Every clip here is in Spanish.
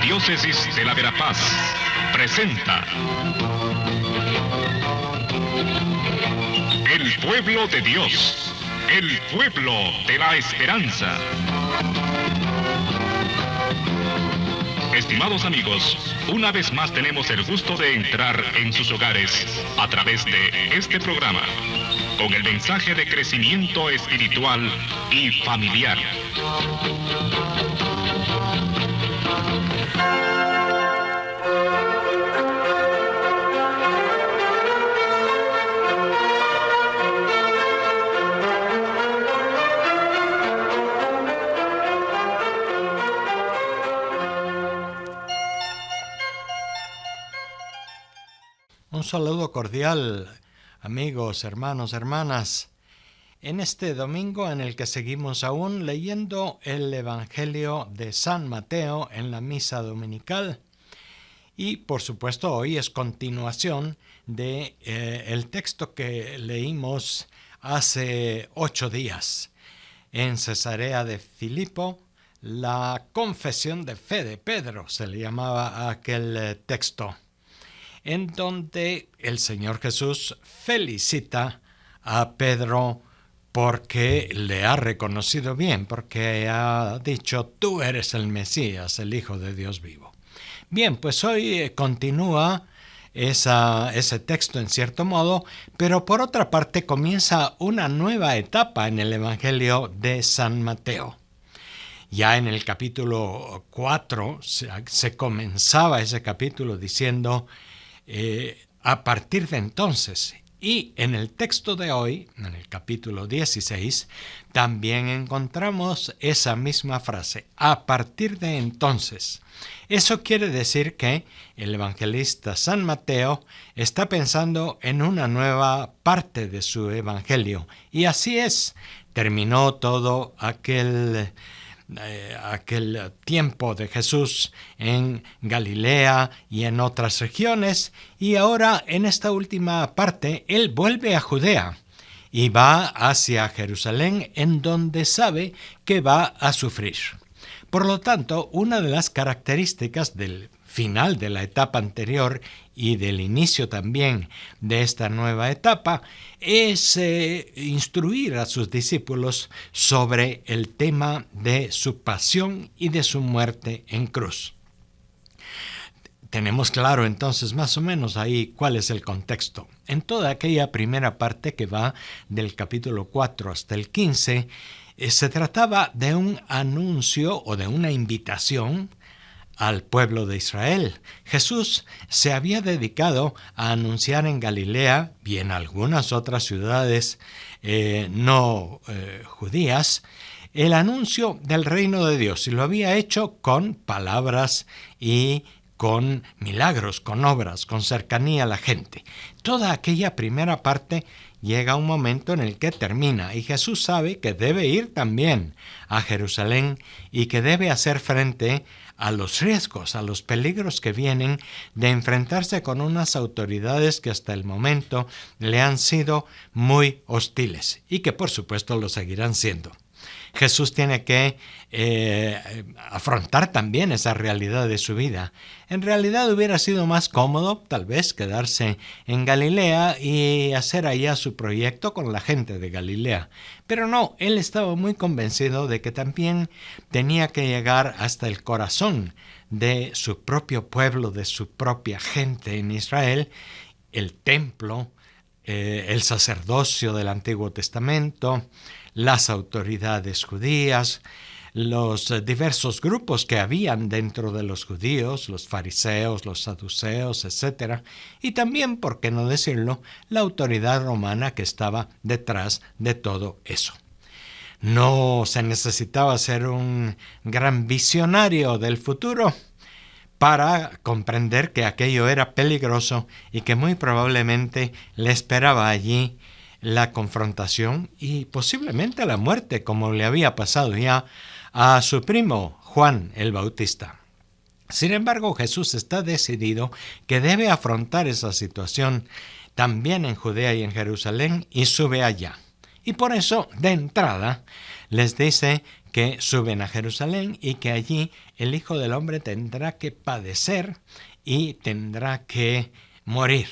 Diócesis de la Verapaz presenta El pueblo de Dios, el pueblo de la esperanza. Estimados amigos, una vez más tenemos el gusto de entrar en sus hogares a través de este programa, con el mensaje de crecimiento espiritual y familiar. Un saludo cordial, amigos, hermanos, hermanas, en este domingo en el que seguimos aún leyendo el Evangelio de San Mateo en la misa dominical. Y por supuesto hoy es continuación de el texto que leímos hace 8 días en Cesarea de Filipo, la confesión de fe de Pedro, se le llamaba a aquel texto, en donde el Señor Jesús felicita a Pedro porque le ha reconocido bien, porque ha dicho, tú eres el Mesías, el Hijo de Dios vivo. Bien, pues hoy continúa ese texto en cierto modo, pero por otra parte comienza una nueva etapa en el Evangelio de San Mateo. Ya en el capítulo 4 se comenzaba ese capítulo diciendo a partir de entonces, y en el texto de hoy, en el capítulo 16, también encontramos esa misma frase, a partir de entonces. Eso quiere decir que el evangelista San Mateo está pensando en una nueva parte de su evangelio, y así es, terminó todo aquel tiempo de Jesús en Galilea y en otras regiones, y ahora en esta última parte él vuelve a Judea y va hacia Jerusalén, en donde sabe que va a sufrir. Por lo tanto, una de las características del final de la etapa anterior y del inicio también de esta nueva etapa es instruir a sus discípulos sobre el tema de su pasión y de su muerte en cruz. Tenemos claro entonces más o menos ahí cuál es el contexto. En toda aquella primera parte que va del capítulo 4 hasta el 15, se trataba de un anuncio o de una invitación al pueblo de Israel. Jesús se había dedicado a anunciar en Galilea y en algunas otras ciudades no judías el anuncio del reino de Dios, y lo había hecho con palabras y con milagros, con obras, con cercanía a la gente. Toda aquella primera parte llega un momento en el que termina, y Jesús sabe que debe ir también a Jerusalén y que debe hacer frente a los riesgos, a los peligros que vienen de enfrentarse con unas autoridades que hasta el momento le han sido muy hostiles y que por supuesto lo seguirán siendo. Jesús tiene que afrontar también esa realidad de su vida. En realidad hubiera sido más cómodo, tal vez, quedarse en Galilea y hacer allá su proyecto con la gente de Galilea. Pero no, él estaba muy convencido de que también tenía que llegar hasta el corazón de su propio pueblo, de su propia gente en Israel, el templo, el sacerdocio del Antiguo Testamento, las autoridades judías, los diversos grupos que habían dentro de los judíos, los fariseos, los saduceos, etc. Y también, por qué no decirlo, la autoridad romana que estaba detrás de todo eso. No se necesitaba ser un gran visionario del futuro para comprender que aquello era peligroso y que muy probablemente le esperaba allí la confrontación y posiblemente la muerte, como le había pasado ya a su primo Juan el Bautista. Sin embargo, Jesús está decidido que debe afrontar esa situación también en Judea y en Jerusalén, y sube allá. Y por eso, de entrada, les dice que suben a Jerusalén y que allí el Hijo del Hombre tendrá que padecer y tendrá que morir.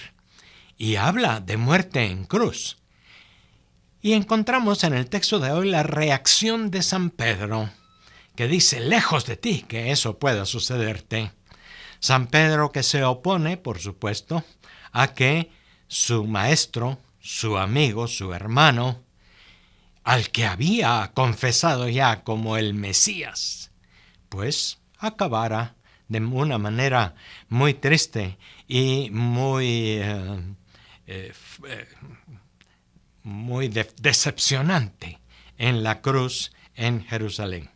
Y habla de muerte en cruz. Y encontramos en el texto de hoy la reacción de San Pedro, que dice, lejos de ti que eso pueda sucederte. San Pedro que se opone, por supuesto, a que su maestro, su amigo, su hermano, al que había confesado ya como el Mesías, pues acabara de una manera muy triste y muy decepcionante en la cruz en Jerusalén.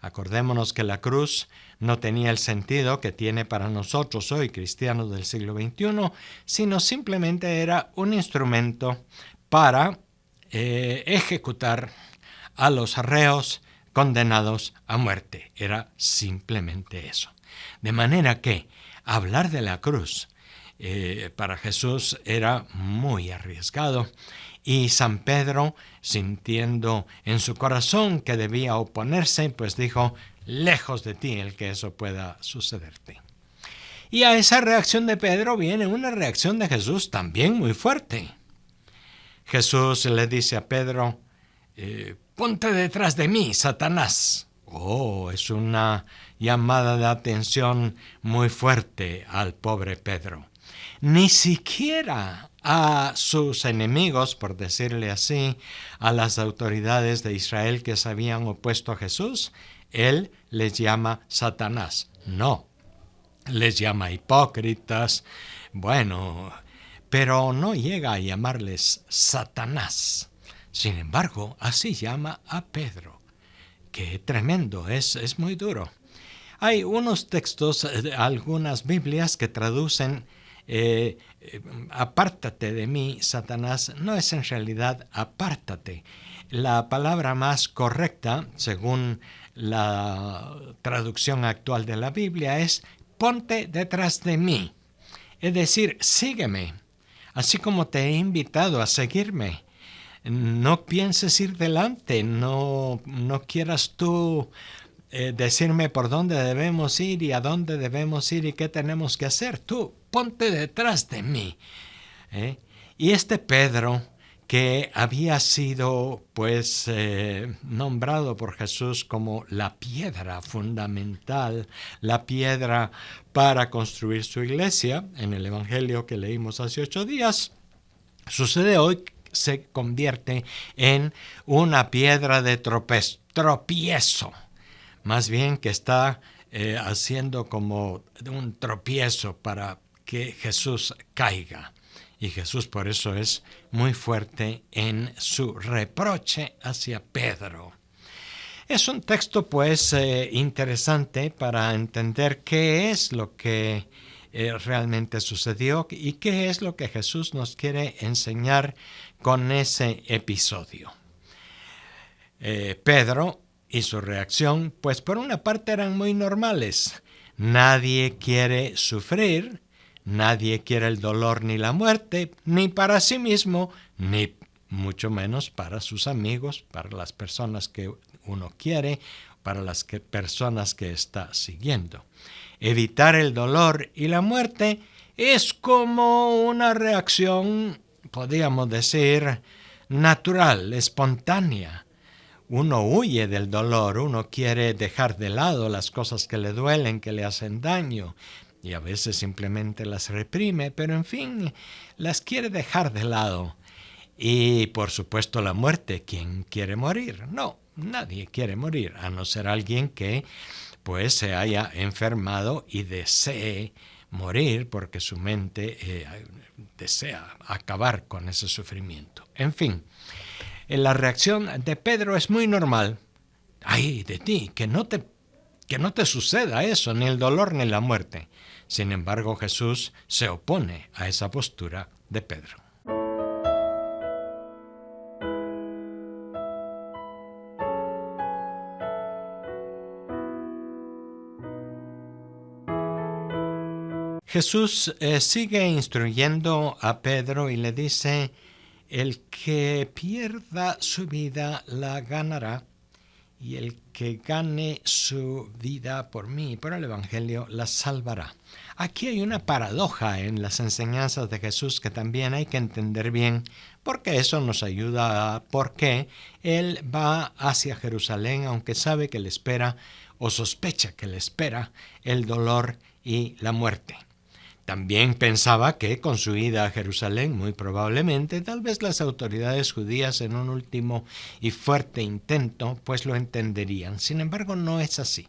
Acordémonos que la cruz no tenía el sentido que tiene para nosotros hoy, cristianos del siglo XXI, sino simplemente era un instrumento para ejecutar a los reos condenados a muerte. Era simplemente eso. De manera que hablar de la cruz para Jesús era muy arriesgado. Y San Pedro, sintiendo en su corazón que debía oponerse, pues dijo, lejos de ti el que eso pueda sucederte. Y a esa reacción de Pedro viene una reacción de Jesús también muy fuerte. Jesús le dice a Pedro, ponte detrás de mí, Satanás. Oh, es una llamada de atención muy fuerte al pobre Pedro. Ni siquiera a sus enemigos, por decirle así, a las autoridades de Israel que se habían opuesto a Jesús, él les llama Satanás. No, les llama hipócritas, bueno, pero no llega a llamarles Satanás. Sin embargo, así llama a Pedro. Qué tremendo, es muy duro. Hay unos textos, algunas Biblias que traducen apártate de mí, Satanás, no es en realidad apártate. La palabra más correcta, según la traducción actual de la Biblia, es ponte detrás de mí. Es decir, sígueme, así como te he invitado a seguirme. No pienses ir delante, no quieras tú decirme por dónde debemos ir y a dónde debemos ir y qué tenemos que hacer. Tú, ponte detrás de mí. Y este Pedro, que había sido pues nombrado por Jesús como la piedra fundamental, la piedra para construir su iglesia, en el Evangelio que leímos hace 8 días, sucede hoy se convierte en una piedra de tropiezo. Más bien que está haciendo como un tropiezo para que Jesús caiga. Y Jesús por eso es muy fuerte en su reproche hacia Pedro. Es un texto pues interesante para entender qué es lo que realmente sucedió y qué es lo que Jesús nos quiere enseñar con ese episodio. Pedro y su reacción, pues por una parte eran muy normales. Nadie quiere sufrir, nadie quiere el dolor ni la muerte, ni para sí mismo, ni mucho menos para sus amigos, para las personas que uno quiere, para las personas que está siguiendo. Evitar el dolor y la muerte es como una reacción, podríamos decir, natural, espontánea. Uno huye del dolor, uno quiere dejar de lado las cosas que le duelen, que le hacen daño, y a veces simplemente las reprime, pero en fin, las quiere dejar de lado. Y por supuesto la muerte, ¿quién quiere morir? No, nadie quiere morir, a no ser alguien que pues se haya enfermado y desee morir porque su mente desea acabar con ese sufrimiento. En fin, la reacción de Pedro es muy normal. ¡Ay de ti! Que no te suceda eso, ni el dolor ni la muerte. Sin embargo, Jesús se opone a esa postura de Pedro. Jesús sigue instruyendo a Pedro y le dice, el que pierda su vida la ganará, y el que gane su vida por mí y por el Evangelio la salvará. Aquí hay una paradoja en las enseñanzas de Jesús que también hay que entender bien, porque eso nos ayuda a por qué Él va hacia Jerusalén, aunque sabe que le espera o sospecha que le espera el dolor y la muerte. También pensaba que con su ida a Jerusalén, muy probablemente, tal vez las autoridades judías en un último y fuerte intento, pues lo entenderían. Sin embargo, no es así.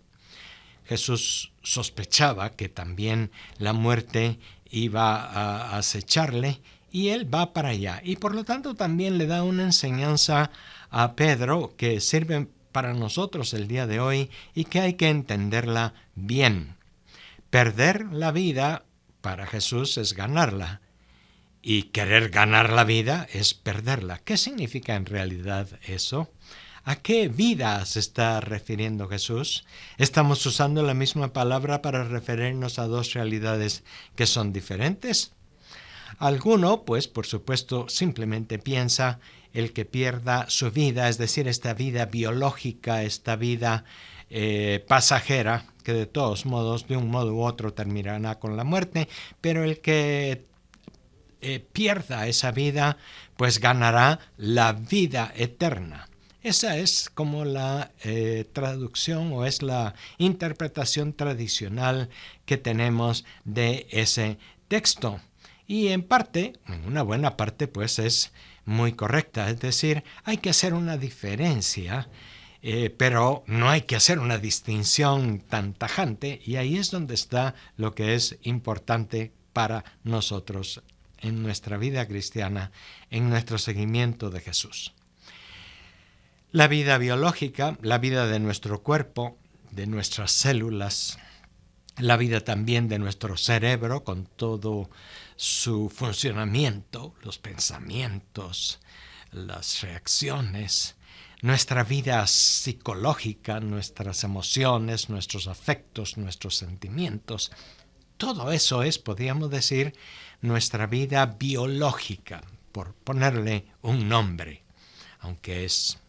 Jesús sospechaba que también la muerte iba a acecharle y él va para allá. Y por lo tanto también le da una enseñanza a Pedro que sirve para nosotros el día de hoy y que hay que entenderla bien. Perder la vida para Jesús es ganarla, y querer ganar la vida es perderla. ¿Qué significa en realidad eso? ¿A qué vida se está refiriendo Jesús? ¿Estamos usando la misma palabra para referirnos a dos realidades que son diferentes? Alguno, pues por supuesto, simplemente piensa el que pierda su vida, es decir, esta vida biológica, esta vida pasajera, que de todos modos, de un modo u otro, terminará con la muerte, pero el que pierda esa vida, pues ganará la vida eterna. Esa es como la traducción o es la interpretación tradicional que tenemos de ese texto. Y en parte, en una buena parte, pues es muy correcta. Es decir, hay que hacer una diferencia, pero no hay que hacer una distinción tan tajante, y ahí es donde está lo que es importante para nosotros en nuestra vida cristiana, en nuestro seguimiento de Jesús. La vida biológica, la vida de nuestro cuerpo, de nuestras células, la vida también de nuestro cerebro con todo su funcionamiento, los pensamientos, las reacciones, nuestra vida psicológica, nuestras emociones, nuestros afectos, nuestros sentimientos, todo eso es, podríamos decir, nuestra vida biológica, por ponerle un nombre, aunque es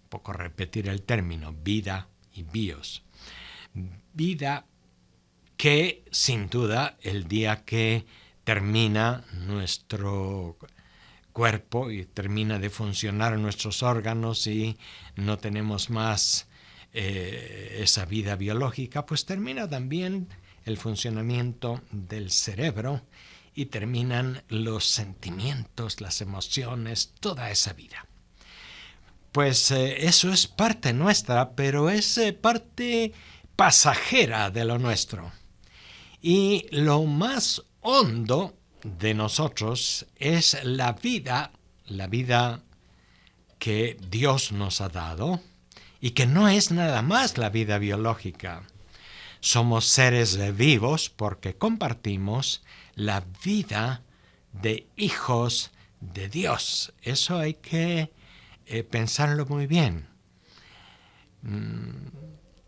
poco repetir el término, vida y bios. Vida que, sin duda, el día que termina nuestro cuerpo y termina de funcionar nuestros órganos y no tenemos más esa vida biológica, pues termina también el funcionamiento del cerebro y terminan los sentimientos, las emociones, toda esa vida. Pues eso es parte nuestra, pero es parte pasajera de lo nuestro. Y lo más hondo de nosotros es la vida que Dios nos ha dado y que no es nada más la vida biológica. Somos seres vivos porque compartimos la vida de hijos de Dios. Eso hay que pensarlo muy bien.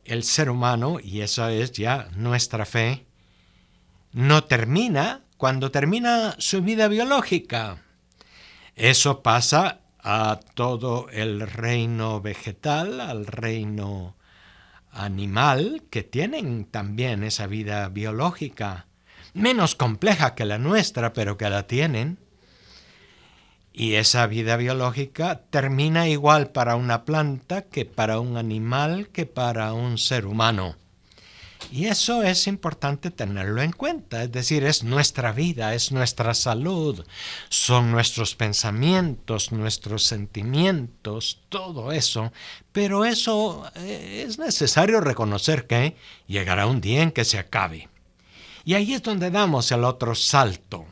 El ser humano, y eso es ya nuestra fe, no termina cuando termina su vida biológica. Eso pasa a todo el reino vegetal, al reino animal, que tienen también esa vida biológica, menos compleja que la nuestra, pero que la tienen. Y esa vida biológica termina igual para una planta que para un animal, que para un ser humano. Y eso es importante tenerlo en cuenta, es decir, es nuestra vida, es nuestra salud, son nuestros pensamientos, nuestros sentimientos, todo eso. Pero eso es necesario reconocer que llegará un día en que se acabe. Y ahí es donde damos el otro salto.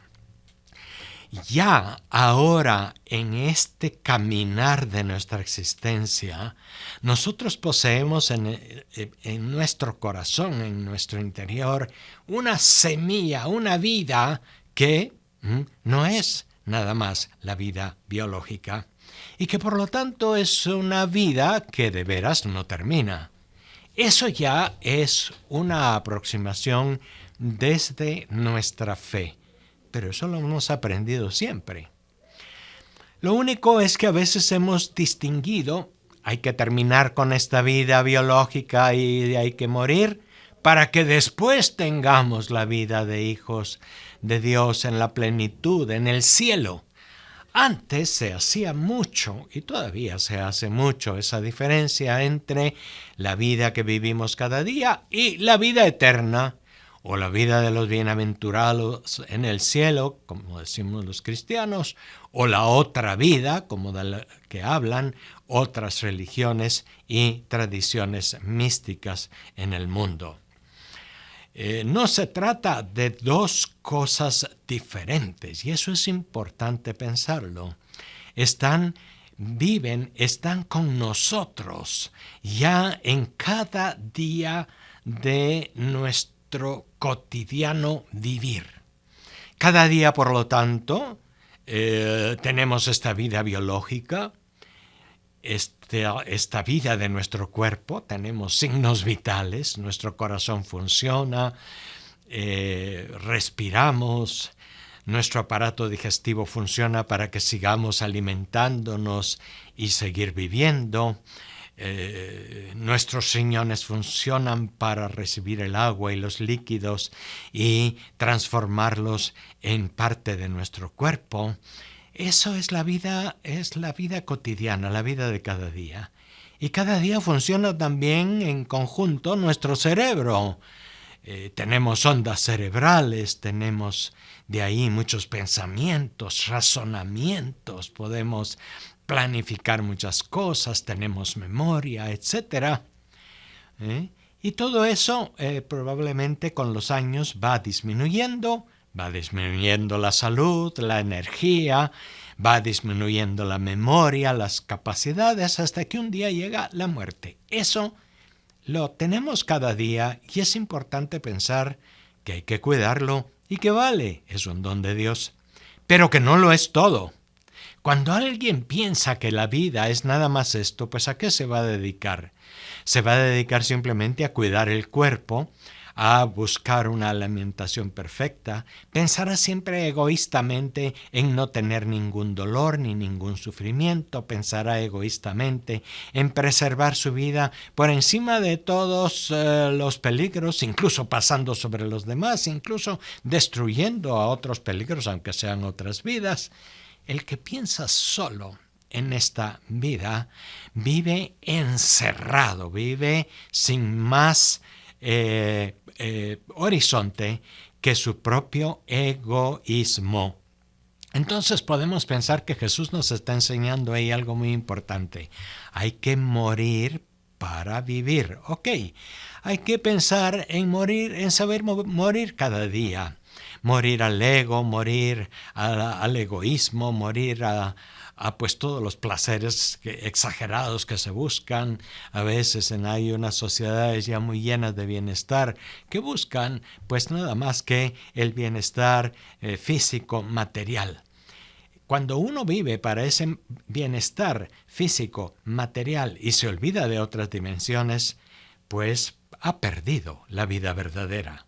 Ya ahora, en este caminar de nuestra existencia, nosotros poseemos en nuestro corazón, en nuestro interior, una semilla, una vida que no es nada más la vida biológica y que por lo tanto es una vida que de veras no termina. Eso ya es una aproximación desde nuestra fe. Pero eso lo hemos aprendido siempre. Lo único es que a veces hemos distinguido hay que terminar con esta vida biológica y hay que morir para que después tengamos la vida de hijos de Dios en la plenitud, en el cielo. Antes se hacía mucho, y todavía se hace mucho, esa diferencia entre la vida que vivimos cada día y la vida eterna, o la vida de los bienaventurados en el cielo, como decimos los cristianos, o la otra vida, como de la que hablan otras religiones y tradiciones místicas en el mundo. No se trata de dos cosas diferentes, y eso es importante pensarlo. Están con nosotros ya en cada día de nuestro cotidiano vivir. Cada día, por lo tanto, tenemos esta vida biológica, esta vida de nuestro cuerpo, tenemos signos vitales, nuestro corazón funciona, respiramos, nuestro aparato digestivo funciona para que sigamos alimentándonos y seguir viviendo, nuestros riñones funcionan para recibir el agua y los líquidos y transformarlos en parte de nuestro cuerpo. Eso es la vida cotidiana, la vida de cada día. Y cada día funciona también en conjunto nuestro cerebro. Tenemos ondas cerebrales, tenemos de ahí muchos pensamientos, razonamientos, podemos planificar muchas cosas, tenemos memoria, etc. Y todo eso probablemente con los años va disminuyendo la salud, la energía, va disminuyendo la memoria, las capacidades, hasta que un día llega la muerte. Eso lo tenemos cada día y es importante pensar que hay que cuidarlo y que vale, es un don de Dios, pero que no lo es todo. Cuando alguien piensa que la vida es nada más esto, pues ¿a qué se va a dedicar? Se va a dedicar simplemente a cuidar el cuerpo, a buscar una alimentación perfecta, pensará siempre egoístamente en no tener ningún dolor ni ningún sufrimiento, pensará egoístamente en preservar su vida por encima de todos los peligros, incluso pasando sobre los demás, incluso destruyendo a otros peligros, aunque sean otras vidas. El que piensa solo en esta vida vive encerrado, vive sin más horizonte que su propio egoísmo. Entonces podemos pensar que Jesús nos está enseñando ahí algo muy importante. Hay que morir para vivir. Ok, hay que pensar en morir, en saber morir cada día. Morir al ego, morir al egoísmo, morir a pues todos los placeres exagerados que se buscan. A veces hay unas sociedades ya muy llenas de bienestar que buscan pues nada más que el bienestar físico, material. Cuando uno vive para ese bienestar físico, material y se olvida de otras dimensiones, pues ha perdido la vida verdadera.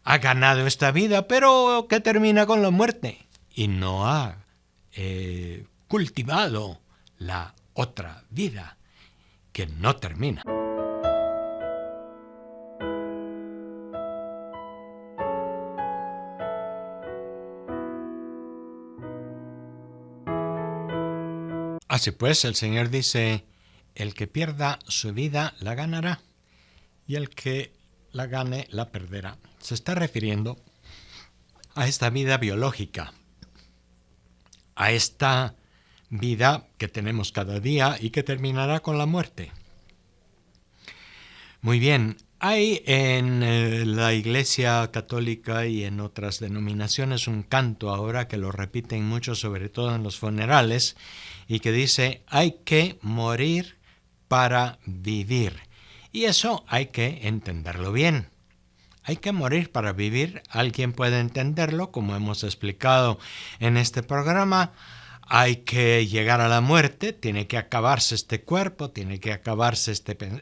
Ha ganado esta vida, pero que termina con la muerte y no ha cultivado la otra vida que no termina. Así pues, el Señor dice, el que pierda su vida la ganará y el que la gane la perderá. Se está refiriendo a esta vida biológica, a esta vida que tenemos cada día y que terminará con la muerte. Muy bien, hay en la Iglesia Católica y en otras denominaciones un canto ahora que lo repiten mucho, sobre todo en los funerales, y que dice, hay que morir para vivir. Y eso hay que entenderlo bien. Hay que morir para vivir. Alguien puede entenderlo, como hemos explicado en este programa. Hay que llegar a la muerte, tiene que acabarse este cuerpo, tiene que acabarse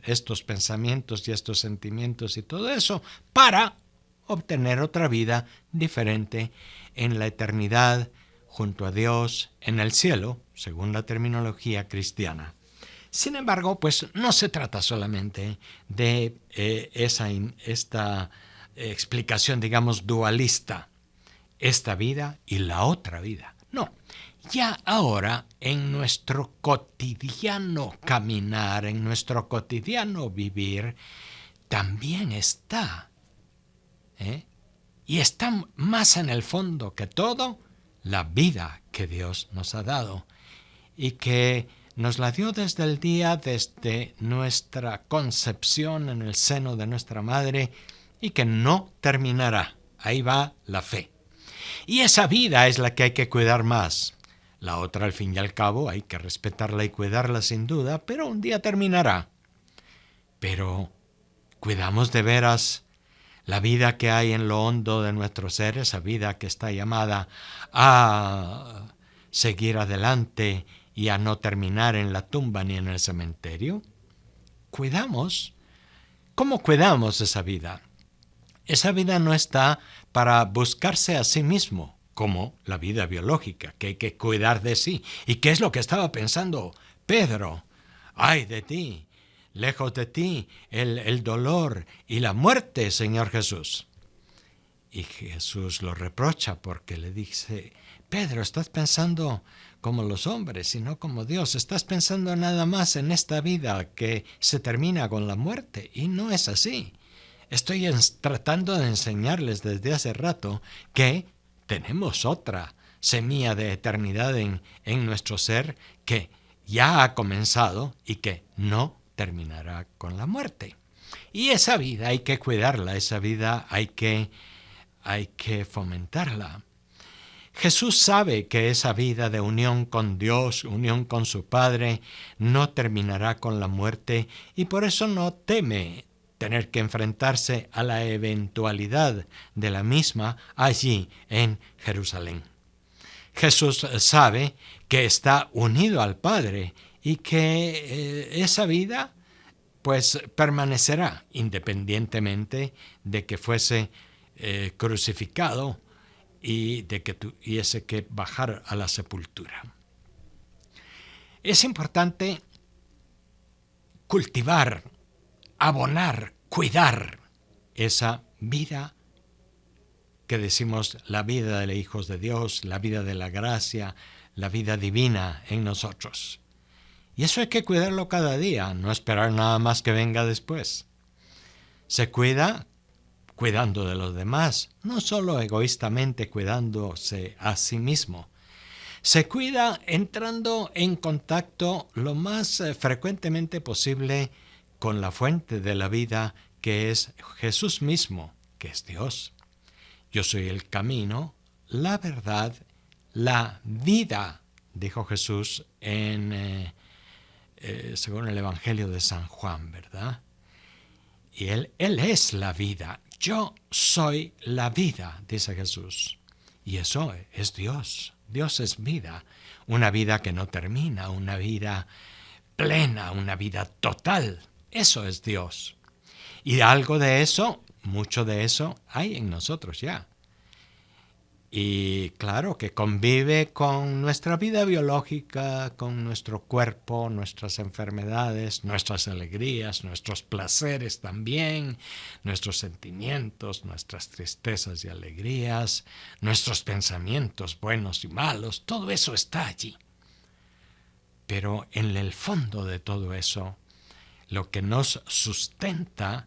estos pensamientos y estos sentimientos y todo eso para obtener otra vida diferente en la eternidad, junto a Dios, en el cielo, según la terminología cristiana. Sin embargo, pues no se trata solamente de esta explicación, digamos, dualista, esta vida y la otra vida. No, ya ahora en nuestro cotidiano caminar, en nuestro cotidiano vivir, también está, y está más en el fondo que todo, la vida que Dios nos ha dado y que nos la dio desde nuestra concepción en el seno de nuestra madre y que no terminará. Ahí va la fe. Y esa vida es la que hay que cuidar más. La otra, al fin y al cabo, hay que respetarla y cuidarla sin duda, pero un día terminará. Pero, ¿cuidamos de veras la vida que hay en lo hondo de nuestro ser, esa vida que está llamada a seguir adelante y a no terminar en la tumba ni en el cementerio? ¿Cuidamos? ¿Cómo cuidamos esa vida? Esa vida no está para buscarse a sí mismo, como la vida biológica, que hay que cuidar de sí. ¿Y qué es lo que estaba pensando Pedro? ¡Ay de ti! Lejos de ti el dolor y la muerte, Señor Jesús. Y Jesús lo reprocha porque le dice: Pedro, estás pensando como los hombres y no como Dios. Estás pensando nada más en esta vida que se termina con la muerte. Y no es así. Estoy tratando de enseñarles desde hace rato que tenemos otra semilla de eternidad en nuestro ser que ya ha comenzado y que no terminará con la muerte. Y esa vida hay que cuidarla, esa vida hay que fomentarla. Jesús sabe que esa vida de unión con Dios, unión con su Padre, no terminará con la muerte y por eso no teme tener que enfrentarse a la eventualidad de la misma allí en Jerusalén. Jesús sabe que está unido al Padre y que esa vida pues permanecerá independientemente de que fuese crucificado y de que tuviese que bajar a la sepultura. Es importante cultivar, abonar, cuidar esa vida que decimos la vida de los hijos de Dios, la vida de la gracia, la vida divina en nosotros. Y eso hay que cuidarlo cada día, no esperar nada más que venga después. Se cuida cuidando de los demás, no solo egoístamente cuidándose a sí mismo. Se cuida entrando en contacto lo más frecuentemente posible con la fuente de la vida, que es Jesús mismo, que es Dios. Yo soy el camino, la verdad, la vida, dijo Jesús según el Evangelio de San Juan, ¿verdad? Y Él es la vida. Yo soy la vida, dice Jesús. Y eso es Dios. Dios es vida. Una vida que no termina, una vida plena, una vida total. Eso es Dios. Y algo de eso, mucho de eso, hay en nosotros ya. Y claro que convive con nuestra vida biológica, con nuestro cuerpo, nuestras enfermedades, nuestras alegrías, nuestros placeres también, nuestros sentimientos, nuestras tristezas y alegrías, nuestros pensamientos buenos y malos, todo eso está allí. Pero en el fondo de todo eso, lo que nos sustenta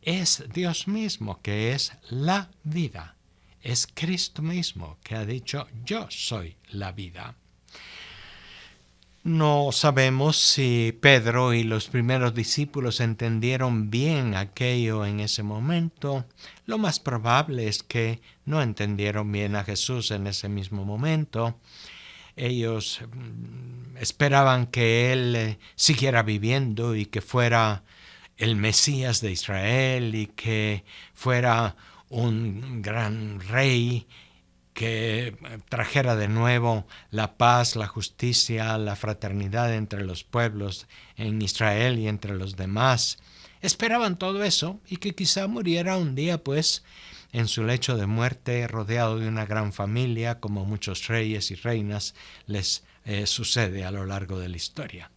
es Dios mismo, que es la vida. Es Cristo mismo que ha dicho: yo soy la vida. No sabemos si Pedro y los primeros discípulos entendieron bien aquello en ese momento. Lo más probable es que no entendieron bien a Jesús en ese mismo momento. Ellos esperaban que Él siguiera viviendo y que fuera el Mesías de Israel y que fuera un gran rey que trajera de nuevo la paz, la justicia, la fraternidad entre los pueblos en Israel y entre los demás. Esperaban todo eso y que quizá muriera un día, pues, en su lecho de muerte, rodeado de una gran familia, como muchos reyes y reinas les sucede a lo largo de la historia.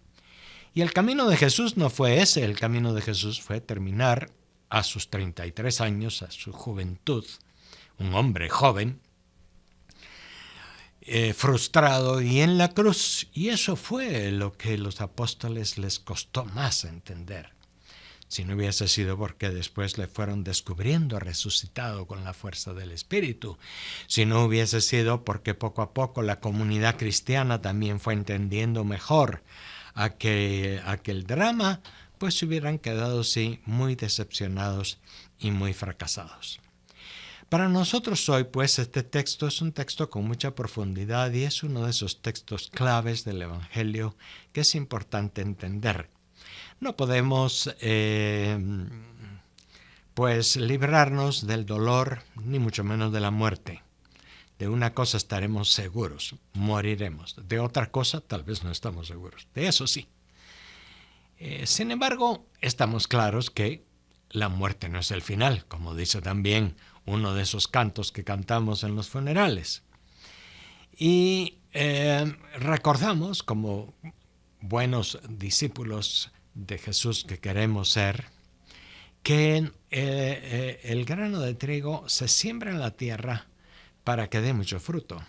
Y el camino de Jesús no fue ese, el camino de Jesús fue terminar a sus 33 años, a su juventud, un hombre joven, frustrado y en la cruz. Y eso fue lo que a los apóstoles les costó más entender. Si no hubiese sido porque después le fueron descubriendo resucitado con la fuerza del Espíritu, si no hubiese sido porque poco a poco la comunidad cristiana también fue entendiendo mejor aquel drama, pues se hubieran quedado, sí, muy decepcionados y muy fracasados. Para nosotros hoy, pues, este texto es un texto con mucha profundidad y es uno de esos textos claves del Evangelio que es importante entender. No podemos, pues, librarnos del dolor, ni mucho menos de la muerte. De una cosa estaremos seguros, moriremos. De otra cosa, tal vez no estamos seguros. De eso sí. Sin embargo, estamos claros que la muerte no es el final, como dice también uno de esos cantos que cantamos en los funerales. Y recordamos, como buenos discípulos de Jesús que queremos ser, que el grano de trigo se siembra en la tierra para que dé mucho fruto.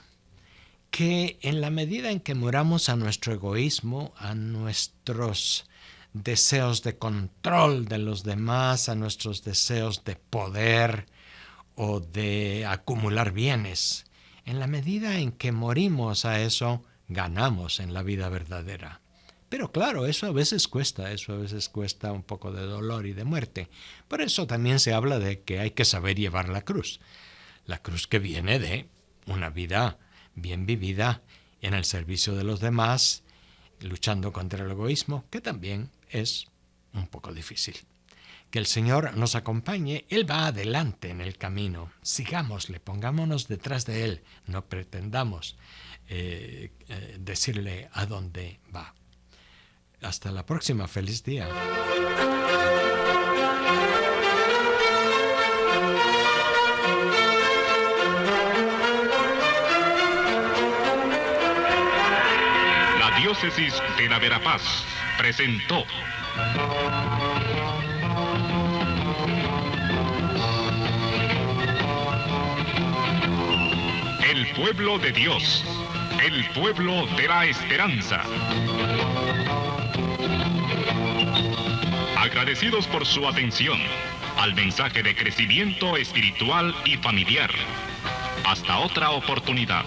Que en la medida en que muramos a nuestro egoísmo, a nuestros deseos de control de los demás, a nuestros deseos de poder o de acumular bienes, en la medida en que morimos a eso, ganamos en la vida verdadera. Pero claro, eso a veces cuesta un poco de dolor y de muerte. Por eso también se habla de que hay que saber llevar la cruz que viene de una vida bien vivida en el servicio de los demás, luchando contra el egoísmo, que también es un poco difícil. Que el Señor nos acompañe, Él va adelante en el camino, sigámosle, pongámonos detrás de Él, no pretendamos decirle a dónde va. Hasta la próxima, feliz día. La Diócesis de la Verapaz presentó El pueblo de Dios, el pueblo de la esperanza. Agradecidos por su atención al mensaje de crecimiento espiritual y familiar. Hasta otra oportunidad.